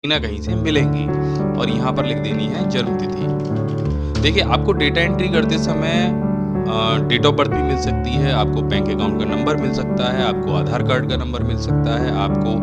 ना कहीं से मिलेंगी और यहाँ पर लिख देनी है जन्म तिथि। देखिए आपको डेटा एंट्री करते समय डेट ऑफ बर्थ भी मिल सकती है, आपको बैंक अकाउंट का नंबर मिल सकता है, आपको आधार कार्ड का नंबर मिल सकता है, आपको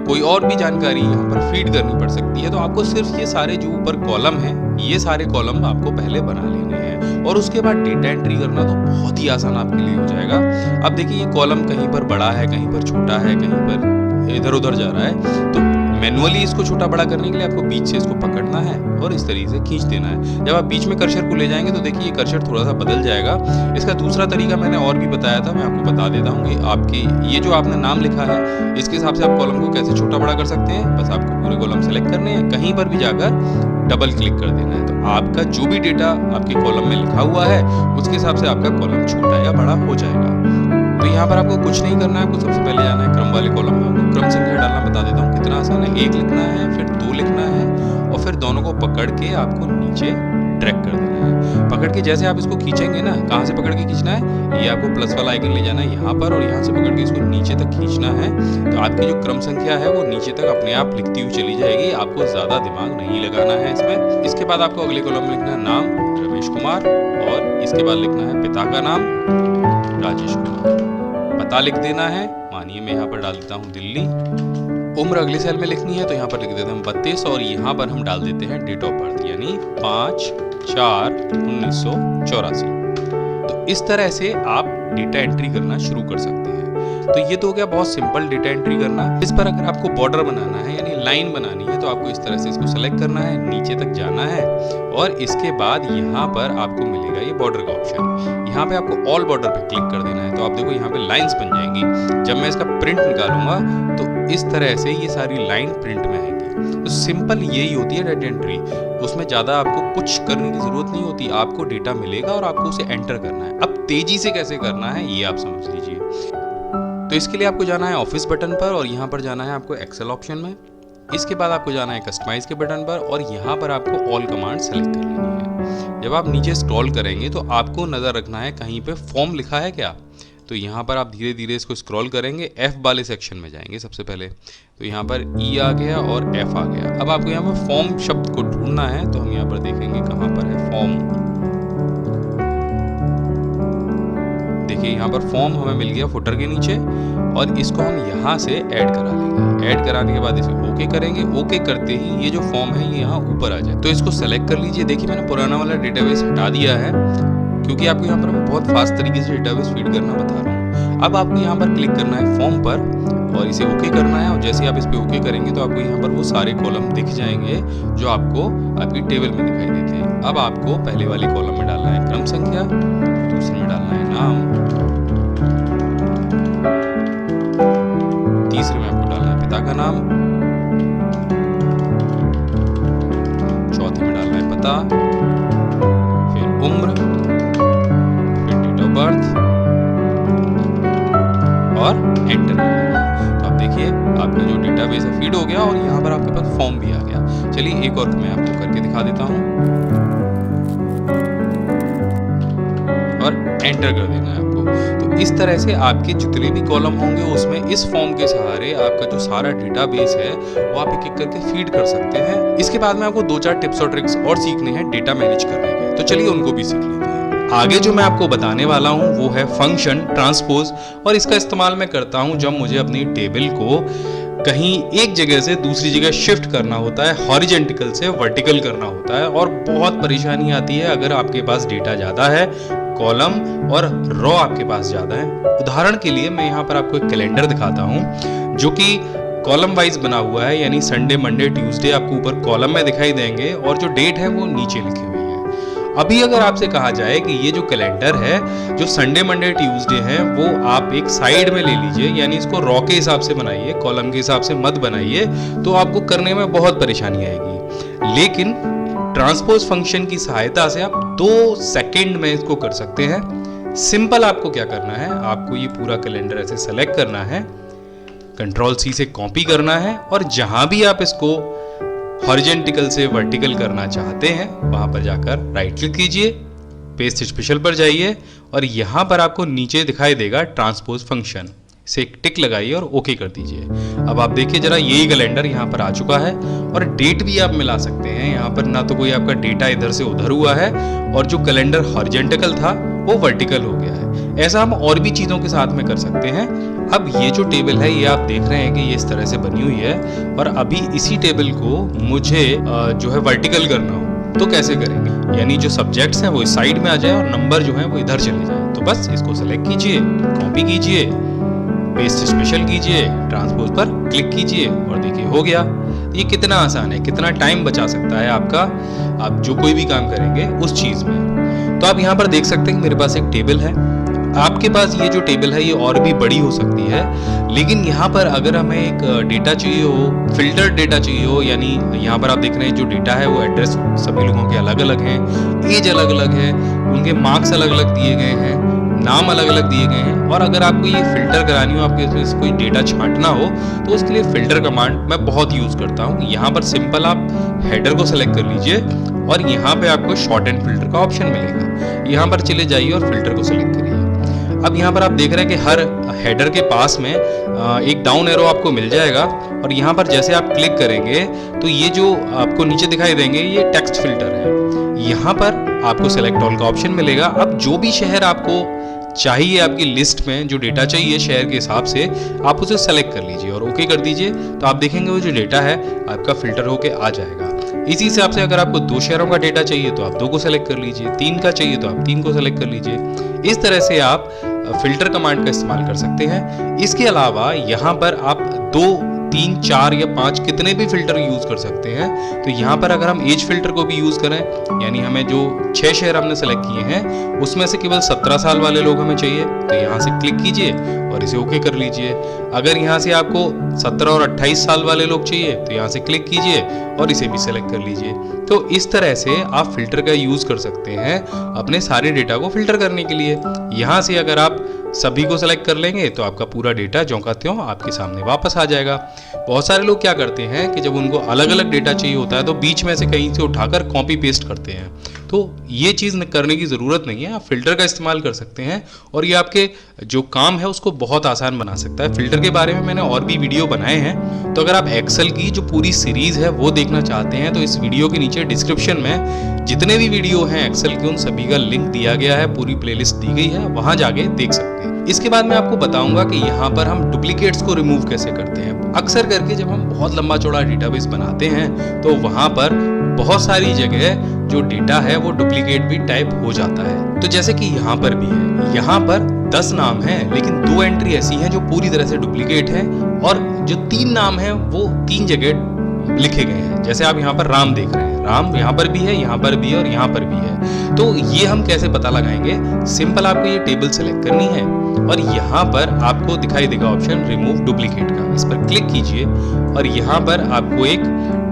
कोई और भी जानकारी यहाँ पर फीड करनी पड़ सकती है। तो आपको सिर्फ ये सारे जो ऊपर कॉलम हैं, ये सारे कॉलम आपको पहले बना लेने हैं और उसके बाद डेटा एंट्री करना तो बहुत ही आसान आपके लिए हो जाएगा। अब देखिए ये कॉलम कहीं पर बड़ा है, कहीं पर छोटा है, कहीं पर इधर-उधर जा रहा है, तो मैनुअली इसको छोटा बड़ा करने के लिए आपको बीच से इसको पकड़ना है और इस तरीके से खींच देना है। जब आप बीच में कर्सर को ले जाएंगे तो देखिए ये कर्सर थोड़ा सा बदल जाएगा। इसका दूसरा तरीका मैंने और भी बताया था, मैं आपको बता देता हूँ कि आपके ये जो आपने नाम लिखा है इसके हिसाब से आप कॉलम को कैसे छोटा बड़ा कर सकते हैं। बस आपको पूरे कॉलम सेलेक्ट करने हैं, कहीं पर भी जाकर डबल क्लिक कर देना है, तो आपका जो भी डेटा आपके कॉलम में लिखा हुआ है उसके हिसाब से आपका कॉलम छोटा या बड़ा हो जाएगा। तो यहाँ पर आपको कुछ नहीं करना है, आपको सबसे पहले जाना है क्रम वाले कॉलम में। आपको क्रम संख्या डालना बता देता हूँ कितना आसान है। 1 लिखना है, फिर 2 लिखना है और फिर दोनों को पकड़ के आपको नीचे ड्रैग कर देना है। पकड़ के जैसे आप इसको खींचेंगे ना, कहाँ से पकड़ के खींचना है, ये आपको प्लस वाला आइकन ले जाना है यहाँ पर और यहाँ से पकड़ के इसको नीचे तक खींचना है। तो आपकी जो क्रम संख्या है वो नीचे तक अपने आप लिखती हुई चली जाएगी, आपको ज़्यादा दिमाग नहीं लगाना है इसमें। इसके बाद आपको अगले कॉलम में लिखना है नाम रमेश कुमार और इसके बाद लिखना है पिता का नाम राजेश कुमार। पता लिख देना है, मानिए मैं यहाँ पर डाल देता हूँ दिल्ली। उम्र अगले सेल में लिखनी है तो यहाँ पर लिख देते हैं 32 और यहाँ पर हम डाल देते हैं डेट ऑफ बर्थ यानी 5/4/1984। तो इस तरह से आप डेटा एंट्री करना शुरू कर सकते हैं। तो ये तो हो गया बहुत सिंपल डेटा एंट्री करना। इस पर अगर आपको बॉर्डर बनाना है यानी लाइन बनानी है तो आपको इस तरह से इसको सेलेक्ट करना है, नीचे तक जाना है और इसके बाद यहाँ पर आपको मिलेगा ये बॉर्डर का ऑप्शन। यहाँ पे आपको ऑल बॉर्डर पे क्लिक कर देना है तो आप देखो यहाँ पे लाइंस बन जाएंगी। जब मैं इसका प्रिंट निकालूंगा तो इस तरह से ये सारी लाइन प्रिंट में आएंगी। तो सिंपल यही होती है डेटा एंट्री, उसमें ज़्यादा आपको कुछ करने की ज़रूरत नहीं होती, आपको डेटा मिलेगा और आपको उसे एंटर करना है। अब तेजी से कैसे करना है ये आप समझ लीजिए। तो इसके लिए आपको जाना है ऑफिस बटन पर और यहाँ पर जाना है आपको एक्सेल ऑप्शन में। इसके बाद आपको जाना है कस्टमाइज के बटन पर और यहाँ पर आपको ऑल कमांड सेलेक्ट कर लेनी है। जब आप नीचे स्क्रॉल करेंगे तो आपको नज़र रखना है कहीं पे फॉर्म लिखा है क्या। तो यहाँ पर आप धीरे धीरे इसको स्क्रॉल करेंगे, एफ वाले सेक्शन में जाएंगे सबसे पहले। तो यहाँ पर ई आ गया और एफ आ गया। अब आपको यहाँ पर फॉर्म शब्द को ढूंढना है तो हम यहाँ पर देखेंगे कहाँ पर है फॉर्म। देखिए यहाँ पर फॉर्म हमें मिल गया फुटर के नीचे और इसको हम यहाँ से ऐड करा लेंगे। ऐड कराने के बाद इसे ओके करेंगे। ओके करते ही ये जो फॉर्म है ये यहाँ ऊपर आ जाए तो इसको सेलेक्ट कर लीजिए। देखिए मैंने पुराना वाला डेटाबेस हटा दिया है क्योंकि आपको यहाँ पर मैं बहुत फास्ट तरीके से डेटाबेस फीड करना बता रहा हूँ। अब आपको यहाँ पर क्लिक करना है फॉर्म पर और इसे ओके करना है और जैसे आप इस पर ओके करेंगे तो आपको यहाँ पर वो सारे कॉलम दिख जाएंगे जो आपको आपकी टेबल में दिखाई देते हैं। अब आपको पहले वाले कॉलम में डालना है क्रम संख्या, दूसरे में डालना है नाम, तीसरे में आपको डालना है पिता का नाम, चौथे में डालना है पता, फिर उम्र, फिर डेट ऑफ बर्थ और एंटर करना है। तो आप देखिए आपका जो डेटाबेस है फीड हो गया और यहाँ पर आपके पास फॉर्म भी आ गया। चलिए एक और मैं आपको करके दिखा देता हूँ और एंटर कर देना है आपको। तो इस तरह से आपके जितने भी कॉलम होंगे उसमें इस फॉर्म के सहारे आपका जो सारा डेटाबेस है वो आप एक एक करके फीड कर सकते हैं। इसके बाद में आपको 2-4 टिप्स और ट्रिक्स और सीखने हैं डेटा मैनेज करने के, तो चलिए उनको भी सीख लेते हैं। आगे जो मैं आपको बताने वाला हूँ वो है फंक्शन ट्रांसपोज और इसका इस्तेमाल मैं करता हूँ जब मुझे अपनी टेबल को कहीं एक जगह से दूसरी जगह शिफ्ट करना होता है, हॉरिजॉन्टल से वर्टिकल करना होता है और बहुत परेशानी आती है अगर आपके पास डेटा ज़्यादा है, कॉलम और रो आपके पास ज़्यादा है। उदाहरण के लिए मैं यहाँ पर आपको एक कैलेंडर दिखाता हूँ जो कि कॉलम वाइज बना हुआ है, यानी संडे मंडे ट्यूसडे आपको ऊपर कॉलम में दिखाई देंगे और जो डेट है वो नीचे लिखी हुई है। अभी अगर आपसे कहा जाए कि ये जो कैलेंडर है जो संडे मंडे ट्यूसडे है वो आप एक साइड में ले लीजिए, यानी इसको रॉ के हिसाब से बनाइए, कॉलम के हिसाब से मत बनाइए, तो आपको करने में बहुत परेशानी आएगी। लेकिन ट्रांसपोज फंक्शन की सहायता से आप 2 सेकंड में इसको कर सकते हैं। सिंपल आपको क्या करना है, आपको ये पूरा कैलेंडर ऐसे सेलेक्ट करना है, कंट्रोल सी से कॉपी करना है और जहां भी आप इसको हॉरिजॉन्टल से वर्टिकल करना चाहते हैं वहां पर जाकर राइट क्लिक कीजिए, पेस्ट स्पेशल पर जाइए और यहां पर आपको नीचे दिखाई देगा ट्रांसपोज फंक्शन, से एक टिक लगाइए और ओके कर दीजिए। अब आप देखिए जरा, यही कैलेंडर यहाँ पर आ चुका है और डेट भी आप मिला सकते हैं। यहाँ पर ना तो कोई आपका डेटा इधर से उधर हुआ है और जो कैलेंडर हॉरिजॉन्टल था वो वर्टिकल हो गया है। ऐसा हम और भी चीज़ों के साथ में कर सकते हैं। अब ये जो टेबल है ये आप देख रहे हैं कि ये इस तरह से बनी हुई है और अभी इसी टेबल को मुझे जो है वर्टिकल करना हो तो कैसे करेंगे, यानी जो सब्जेक्ट्स हैं वो इस साइड में आ जाए और नंबर जो है वो इधर चले जाए। तो बस इसको सेलेक्ट कीजिए, कॉपी कीजिए, पेस्ट स्पेशल कीजिए, ट्रांसपोज पर क्लिक कीजिए और देखिए हो गया। ये कितना आसान है, कितना टाइम बचा सकता है आपका, आप जो कोई भी काम करेंगे उस चीज़ में। तो आप यहाँ पर देख सकते हैं कि मेरे पास एक टेबल है। आपके पास ये जो टेबल है ये और भी बड़ी हो सकती है, लेकिन यहाँ पर अगर हमें एक डेटा चाहिए हो, फिल्टर्ड डेटा चाहिए हो, यानी यहाँ पर आप देख रहे हैं जो डेटा है वो एड्रेस सभी लोगों के अलग अलग हैं, एज अलग अलग है, उनके मार्क्स अलग अलग दिए गए हैं, नाम अलग अलग दिए गए हैं। और अगर आपको ये फिल्टर करानी हो, आपके इसमें से कोई डेटा छांटना हो, तो उसके लिए फिल्टर कमांड मैं बहुत यूज़ करता हूँ। यहाँ पर सिंपल आप हेडर को सेलेक्ट कर लीजिए और यहाँ पे आपको शॉर्ट एंड फिल्टर का ऑप्शन मिलेगा। यहाँ पर चले जाइए और फिल्टर को सेलेक्ट करिए। अब यहाँ पर आप देख रहे हैं कि हर हेडर के पास में एक डाउन एरो आपको मिल जाएगा और यहाँ पर जैसे आप क्लिक करेंगे तो ये जो आपको नीचे दिखाई देंगे ये टेक्स्ट फिल्टर है। यहाँ पर आपको सेलेक्ट ऑल का ऑप्शन मिलेगा। अब जो भी शहर आपको चाहिए आपकी लिस्ट में, जो डेटा चाहिए शहर के हिसाब से, आप उसे सेलेक्ट कर लीजिए और ओके कर दीजिए। तो आप देखेंगे वो जो डेटा है आपका फिल्टर होके आ जाएगा। इसी हिसाब से अगर आपको 2 शहरों का डेटा चाहिए तो आप 2 को सेलेक्ट कर लीजिए, 3 का चाहिए तो आप 3 को सेलेक्ट कर लीजिए। इस तरह से आप फिल्टर कमांड का इस्तेमाल कर सकते हैं। इसके अलावा यहाँ पर आप 2, 3, 4 या 5 कितने भी फिल्टर यूज कर सकते हैं। तो यहाँ पर अगर हम एज फिल्टर को भी यूज करें, यानी हमें जो 6 शहर हमने सेलेक्ट किए हैं उसमें से केवल 17 साल वाले लोग हमें चाहिए, तो यहाँ से क्लिक कीजिए और इसे ओके कर लीजिए। अगर यहाँ से आपको 17 और 28 साल वाले लोग चाहिए तो यहाँ से क्लिक कीजिए और इसे भी सेलेक्ट कर लीजिए। तो इस तरह से आप फिल्टर का यूज कर सकते हैं अपने सारे डेटा को फिल्टर करने के लिए। यहाँ से अगर आप सभी को सेलेक्ट कर लेंगे तो आपका पूरा डेटा ज्यों का त्यों आपके सामने वापस आ जाएगा। बहुत सारे लोग क्या करते हैं कि जब उनको अलग अलग डेटा चाहिए होता है तो बीच में से कहीं से उठाकर कॉपी पेस्ट करते हैं। तो ये चीज़ करने की ज़रूरत नहीं है, आप फिल्टर का इस्तेमाल कर सकते हैं और ये आपके जो काम है उसको बहुत आसान बना सकता है। फिल्टर के बारे में मैंने और भी वीडियो बनाए हैं, तो अगर आप एक्सेल की जो पूरी सीरीज़ है वो देखना चाहते हैं तो इस वीडियो के नीचे डिस्क्रिप्शन में जितने भी वीडियो हैं एक्सेल के उन सभी का लिंक दिया गया है, पूरी प्लेलिस्ट दी गई है, वहाँ जाके देख सकते हैं। इसके बाद मैं आपको बताऊंगा कि यहाँ पर हम डुप्लीकेट्स को रिमूव कैसे करते हैं। अक्सर करके जब हम बहुत लंबा चौड़ा डेटाबेस बनाते हैं तो वहाँ पर बहुत सारी जगह जो डेटा है वो डुप्लीकेट भी टाइप हो जाता है। तो जैसे कि यहाँ पर भी है, यहाँ पर 10 नाम है लेकिन 2 एंट्री ऐसी हैं जो पूरी तरह से डुप्लीकेट है और जो 3 नाम है वो 3 जगह लिखे गए हैं। जैसे आप यहाँ पर राम देख रहे हैं, राम यहाँ पर भी है, यहाँ पर भी है और यहाँ पर भी है। तो ये हम कैसे पता लगाएंगे? सिंपल आपको ये टेबल सेलेक्ट करनी है और यहाँ पर आपको दिखाई देगा ऑप्शन रिमूव डुप्लीकेट का, इस पर क्लिक कीजिए और यहाँ पर आपको एक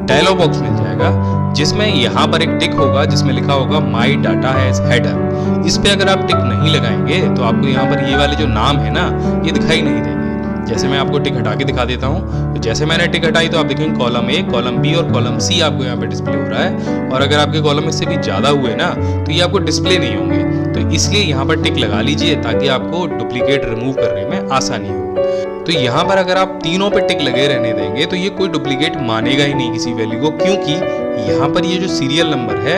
डायलॉग बॉक्स मिल जाएगा जिसमें यहाँ पर एक टिक होगा जिसमें लिखा होगा माई डाटा हैज हेडर। इस पे अगर आप टिक नहीं लगाएंगे तो आपको यहाँ पर ये वाले जो नाम है ना ये दिखाई नहीं देंगे। जैसे मैं आपको टिक हटा के दिखा देता हूँ, तो जैसे मैंने टिक हटाई तो आप देखेंगे कॉलम ए, कॉलम बी और कॉलम सी आपको यहाँ पे डिस्प्ले हो रहा है। और अगर आपके कॉलम इससे भी ज़्यादा हुए ना तो ये आपको डिस्प्ले नहीं होंगे। तो इसलिए यहाँ पर टिक लगा लीजिए ताकि आपको डुप्लीकेट रिमूव करने में आसानी हो। तो यहाँ पर अगर आप तीनों पे टिक लगे रहने देंगे तो ये कोई डुप्लीकेट मानेगा ही नहीं किसी वैल्यू को, क्योंकि यहाँ पर ये जो सीरियल नंबर है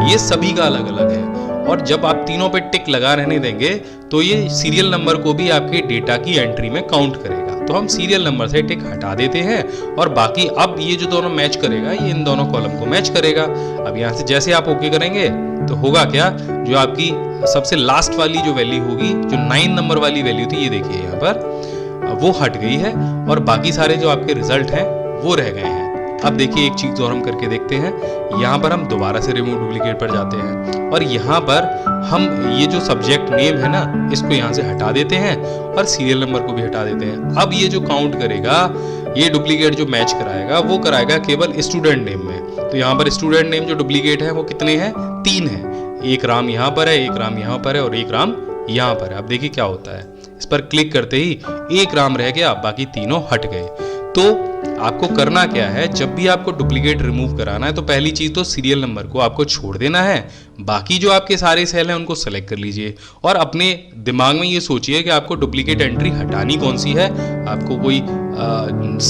ये सभी का अलग अलग है। और जब आप तीनों पे टिक लगा रहने देंगे तो ये सीरियल नंबर को भी आपके डेटा की एंट्री में काउंट करेगा। तो हम सीरियल नंबर से टिक हटा देते हैं और बाकी अब ये जो दोनों मैच करेगा ये इन दोनों कॉलम को मैच करेगा। अब यहाँ से जैसे आप ओके करेंगे तो होगा क्या, जो आपकी सबसे लास्ट वाली जो वैल्यू होगी, जो 9 नंबर वाली वैल्यू थी, ये देखिए यहाँ पर वो हट गई है और बाकी सारे जो आपके रिजल्ट हैं वो रह गए हैं। अब देखिए एक चीज और हम करके देखते हैं। यहाँ पर हम दोबारा से रिमूव डुप्लीकेट पर जाते हैं और यहाँ पर हम ये जो सब्जेक्ट नेम है ना इसको यहाँ से हटा देते हैं और सीरियल नंबर को भी हटा देते हैं। अब ये जो काउंट करेगा, ये डुप्लीकेट जो मैच कराएगा वो कराएगा केवल स्टूडेंट नेम में। तो यहाँ पर स्टूडेंट नेम जो डुप्लीकेट है वो कितने हैं? 3 है। एक राम यहाँ पर है, एक राम यहाँ पर है और एक राम यहाँ पर है। अब देखिए क्या होता है, इस पर क्लिक करते ही एक राम रह गया, बाकी तीनों हट गए। तो आपको करना क्या है, जब भी आपको डुप्लीकेट रिमूव कराना है तो पहली चीज़ तो सीरियल नंबर को आपको छोड़ देना है। बाकी जो आपके सारे सेल हैं उनको सेलेक्ट कर लीजिए और अपने दिमाग में ये सोचिए कि आपको डुप्लीकेट एंट्री हटानी कौन सी है। आपको कोई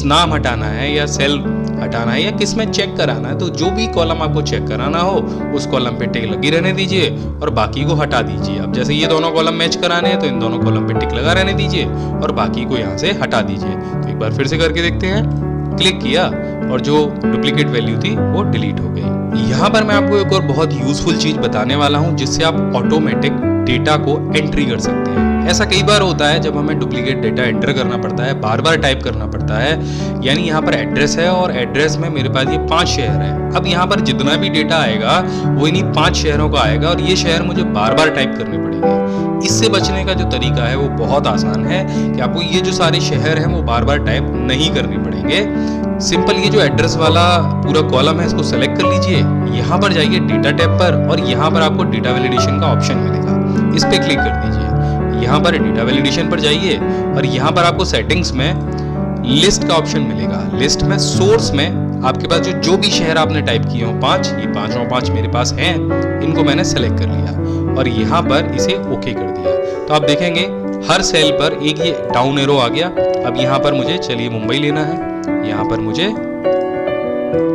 नाम हटाना है या सेल हटाना है या किस में चेक कराना है। तो जो भी कॉलम आपको चेक कराना हो उस कॉलम पे टिक लगी रहने दीजिए और बाकी को हटा दीजिए। अब जैसे ये दोनों कॉलम मैच कराने हैं तो इन दोनों कॉलम पे टिक लगा रहने दीजिए और बाकी को यहाँ से हटा दीजिए। तो एक बार फिर से करके देखते हैं। क्लिक किया और जो डुप्लीकेट वैल्यू थी वो डिलीट हो गई। यहाँ पर मैं आपको एक और बहुत यूजफुल चीज बताने वाला हूँ जिससे आप ऑटोमेटिक डेटा को एंट्री कर सकते हैं। ऐसा कई बार होता है जब हमें डुप्लीकेट डेटा एंटर करना पड़ता है, बार बार टाइप करना पड़ता है। यानी यहाँ पर एड्रेस है और एड्रेस में मेरे पास ये 5 शहर हैं। अब यहाँ पर जितना भी डेटा आएगा वो इन्हीं 5 शहरों का आएगा और ये शहर मुझे बार बार टाइप करने पड़ेंगे। इससे बचने का जो तरीका है वो बहुत आसान है कि आपको ये जो सारे शहर हैं वो बार बार टाइप नहीं करने पड़ेंगे। सिंपल ये जो एड्रेस वाला पूरा कॉलम है इसको सेलेक्ट कर लीजिए। यहाँ पर जाइए डेटा टैब पर और यहाँ पर आपको डेटा वैलिडेशन का ऑप्शन मिलेगा, इस पे क्लिक कर दीजिए। यहाँ पर डेटा वैलिडेशन पर जाइए और यहाँ पर आपको सेटिंग्स में लिस्ट का ऑप्शन मिलेगा। लिस्ट में सोर्स में आपके पास जो भी शहर आपने टाइप किए हो 5, ये 5 मेरे पास हैं, इनको मैंने सेलेक्ट कर लिया और यहाँ पर इसे ओके कर दिया। तो आप देखेंगे हर सेल पर एक ये डाउन एरो आ गया। अब यहाँ पर मुझे चलिए मुंबई लेना है, यहाँ पर मुझे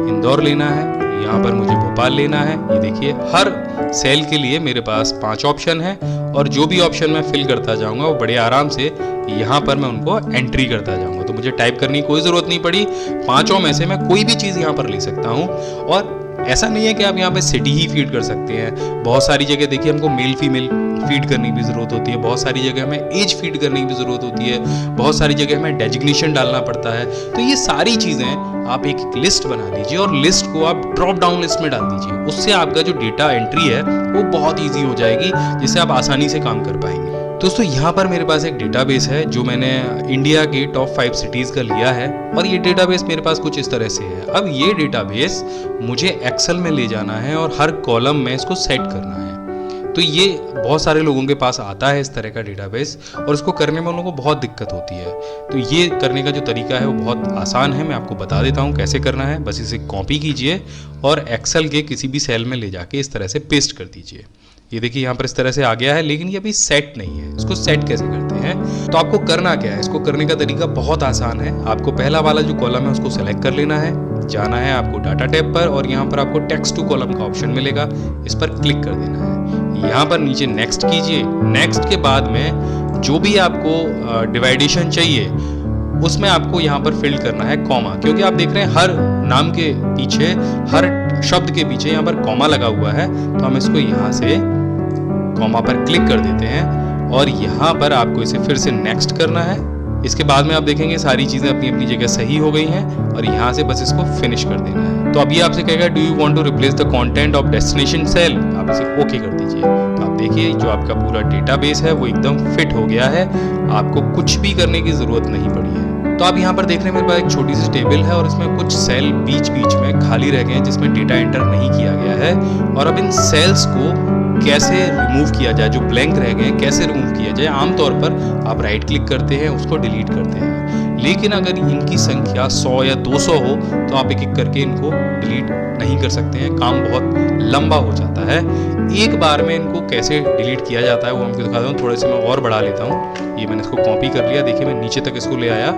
इंदौर लेना है, यहाँ पर मुझे भोपाल लेना है। ये देखिए हर सेल के लिए मेरे पास 5 ऑप्शन है और जो भी ऑप्शन मैं फिल करता जाऊंगा वो बड़े आराम से यहाँ पर मैं उनको एंट्री करता जाऊंगा। तो मुझे टाइप करने की कोई ज़रूरत नहीं पड़ी। 5 में से मैं कोई भी चीज़ यहाँ पर ले सकता हूँ। और ऐसा नहीं है कि आप यहाँ पे सिटी ही फीड कर सकते हैं। बहुत सारी जगह देखिए हमको मेल फीमेल फीड करने की भी ज़रूरत होती है, बहुत सारी जगह हमें एज फीड करने की भी ज़रूरत होती है, बहुत सारी जगह हमें डेजिग्नेशन डालना पड़ता है। तो ये सारी चीज़ें आप एक लिस्ट बना लीजिए और लिस्ट को आप ड्रॉप डाउन लिस्ट में डाल दीजिए। उससे आपका जो डेटा एंट्री है वो बहुत ईजी हो जाएगी, जिससे आप आसानी से काम कर पाएंगे। दोस्तों यहाँ पर मेरे पास एक डेटाबेस है जो मैंने इंडिया के टॉप 5 सिटीज़ का लिया है और ये डेटाबेस मेरे पास कुछ इस तरह से है। अब ये डेटाबेस मुझे एक्सेल में ले जाना है और हर कॉलम में इसको सेट करना है। तो ये बहुत सारे लोगों के पास आता है इस तरह का डेटाबेस और इसको करने में उन लोगों को बहुत दिक्कत होती है। तो ये करने का जो तरीका है वो बहुत आसान है, मैं आपको बता देता हूँ कैसे करना है। बस इसे कॉपी कीजिए और एक्सेल के किसी भी सेल में ले जाके इस तरह से पेस्ट कर दीजिए। ये देखिए यहाँ पर इस तरह से आ गया है, लेकिन ये अभी सेट नहीं है। इसको सेट कैसे करते हैं, तो आपको करना क्या है, इसको करने का तरीका बहुत आसान है। आपको पहला वाला जो कॉलम है उसको सेलेक्ट कर लेना है, जाना है आपको डाटा टैब पर और यहाँ पर आपको टेक्स्ट टू कॉलम का ऑप्शन मिलेगा, इस पर क्लिक कर देना है। यहाँ पर नीचे नेक्स्ट कीजिए। नेक्स्ट के बाद में जो भी आपको डिवाइडेशन चाहिए उसमें आपको यहाँ पर फिल करना है कॉमा, क्योंकि आप देख रहे हैं हर नाम के पीछे, हर शब्द के पीछे यहाँ पर कॉमा लगा हुआ है। तो हम इसको यहाँ से कॉमा पर क्लिक कर देते हैं और यहाँ पर आपको इसे फिर से नेक्स्ट करना है। इसके बाद में आप देखेंगे सारी चीज़ें अपनी अपनी जगह सही हो गई हैं और यहाँ से बस इसको फिनिश कर देना है। तो अभी आपसे कहेगा do you want to replace the content of destination cell, आप इसे ओके कर दीजिए। तो आप देखिए जो आपका पूरा डेटाबेस है वो एकदम फिट हो गया है, आपको कुछ भी करने की ज़रूरत नहीं पड़ी है। तो आप यहाँ पर देख रहे हैं मेरे पास एक छोटी सी टेबल है और इसमें कुछ सेल बीच बीच में खाली रह गए हैं जिसमें डेटा एंटर नहीं किया गया है। और अब इन सेल्स को कैसे रिमूव किया जाए, जो ब्लैंक रह गए कैसे रिमूव किया जाए। आमतौर पर आप राइट क्लिक करते हैं, उसको डिलीट करते हैं, लेकिन अगर इनकी संख्या 100 या 200 हो तो आप एक एक करके इनको डिलीट नहीं कर सकते हैं, काम बहुत लंबा हो जाता है। एक बार में इनको कैसे डिलीट किया जाता है वो हमको दिखाता हूँ। थोड़े से मैं और बढ़ा लेता हूँ। ये मैंने इसको कॉपी कर लिया, देखिए मैं नीचे तक इसको ले आया।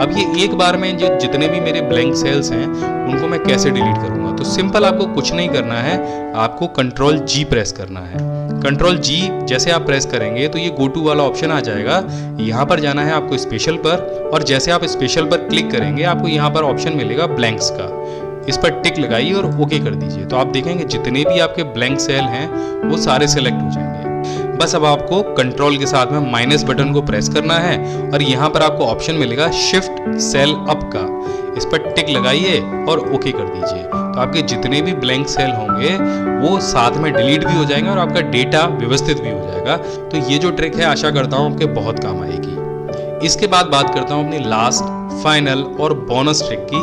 अब ये एक बार में जो जितने भी मेरे ब्लैंक सेल्स हैं उनको मैं कैसे डिलीट करूँगा, तो सिंपल आपको कुछ नहीं करना है, आपको कंट्रोल जी प्रेस करना है। कंट्रोल जी जैसे आप प्रेस करेंगे तो ये गो टू वाला ऑप्शन आ जाएगा। यहाँ पर जाना है आपको स्पेशल पर और जैसे आप स्पेशल पर क्लिक करेंगे आपको यहाँ पर ऑप्शन मिलेगा ब्लैंक्स का, इस पर टिक लगाइए और ओके कर दीजिए। तो आप देखेंगे जितने भी आपके ब्लैंक सेल हैं वो सारे सिलेक्ट हो जाएंगे। बस अब आपको कंट्रोल के साथ में माइनस बटन को प्रेस करना है और यहाँ पर आपको ऑप्शन मिलेगा शिफ्ट सेल अप का, इस पर टिक लगाइए और ओके कर दीजिए। तो आपके जितने भी ब्लैंक सेल होंगे वो साथ में डिलीट भी हो जाएंगे और आपका डेटा व्यवस्थित भी हो जाएगा। तो ये जो ट्रिक है आशा करता हूँ आपके बहुत काम आएगी। इसके बाद बात करता हूँ अपनी लास्ट, फाइनल और बोनस ट्रिक की।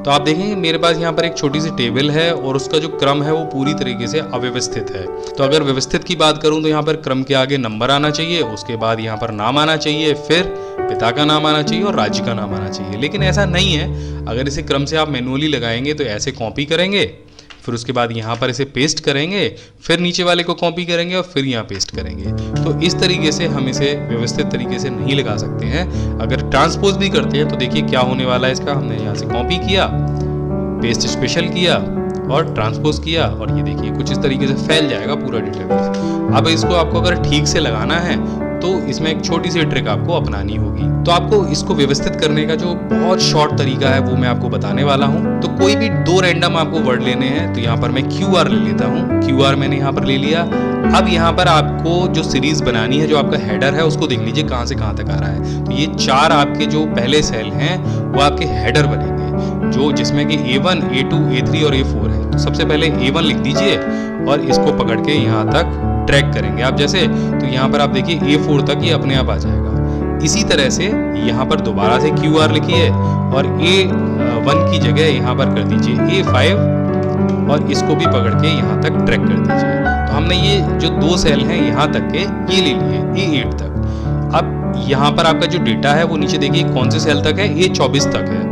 तो आप देखेंगे मेरे पास यहाँ पर एक छोटी सी टेबल है और उसका जो क्रम है वो पूरी तरीके से अव्यवस्थित है। तो अगर व्यवस्थित की बात करूँ तो यहाँ पर क्रम के आगे नंबर आना चाहिए, उसके बाद यहाँ पर नाम आना चाहिए, फिर पिता का नाम आना चाहिए और राज्य का नाम आना चाहिए। लेकिन ऐसा नहीं है, अगर इसे क्रम से आप मैनुअली लगाएंगे तो ऐसे कॉपी करेंगे, फिर उसके बाद यहाँ पर इसे पेस्ट करेंगे, फिर नीचे वाले को कॉपी करेंगे और फिर यहाँ पेस्ट करेंगे। तो इस तरीके से हम इसे व्यवस्थित तरीके से नहीं लगा सकते हैं। अगर ट्रांसपोज भी करते हैं तो देखिए क्या होने वाला है इसका, हमने यहाँ से कॉपी किया, पेस्ट स्पेशल किया और ट्रांसपोज किया और ये देखिए कुछ इस तरीके से फैल जाएगा पूरा डेटाबेस। अब इसको आपको अगर ठीक से लगाना है तो इसमें एक छोटी सी ट्रिक आपको अपनानी होगी। तो आपको इसको व्यवस्थित करने का जो बहुत शॉर्ट तरीका है वो मैं आपको बताने वाला हूँ। तो कोई भी 2 रैंडम आपको वर्ड लेने हैं, तो यहाँ पर मैं QR ले लेता हूँ। QR मैंने यहाँ पर ले लिया। अब यहाँ पर आपको जो सीरीज बनानी है, जो आपका हेडर है उसको देख लीजिए कहाँ से कहाँ तक आ रहा है। तो ये 4 आपके जो पहले सेल हैं वो आपके हेडर बनेंगे, जो जिसमें कि A1, A2, A3 और A4 है। तो सबसे पहले A1 लिख दीजिए और इसको पकड़ के यहाँ तक ट्रैक करेंगे आप जैसे, तो यहाँ पर आप देखिए A4 तक ये अपने आप आ जाएगा। इसी तरह से यहाँ पर दोबारा से QR लिखिए और A1 की जगह यहाँ पर कर दीजिए A5 और इसको भी पकड़ के यहाँ तक ट्रैक कर दीजिए। तो हमने ये जो 2 सेल हैं यहाँ तक के ये ले लिए A8 तक। अब यहाँ पर आपका जो डेटा है वो नीचे देखिए कौन से सेल तक है, A24 तक है।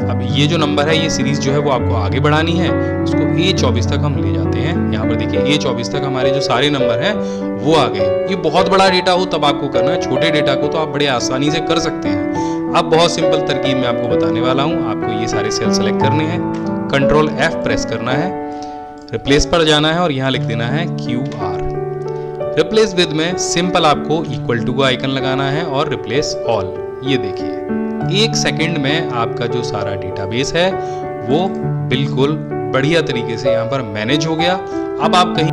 अब ये जो नंबर है, ये सीरीज जो है वो आपको आगे बढ़ानी है, उसको A24 तक हम ले जाते हैं। यहाँ पर देखिए A24 तक हमारे जो सारे नंबर हैं वो आ गए। ये बहुत बड़ा डेटा हो तब आपको करना है, छोटे डेटा को तो आप बड़े आसानी से कर सकते हैं। अब बहुत सिंपल तरकीब मैं आपको बताने वाला हूँ। आपको ये सारे सेल सेलेक्ट करने हैं, Ctrl F प्रेस करना है, रिप्लेस पर जाना है और यहाँ लिख देना है QR। रिप्लेस विद में सिंपल आपको इक्वल टू का आइकन लगाना है और रिप्लेस ऑल। ये देखिए 1 सेकंड में आपका जो सारा डेटाबेस है वो बिल्कुल बढ़िया तरीके से यहाँ पर मैनेज हो गया। अब आप कहीं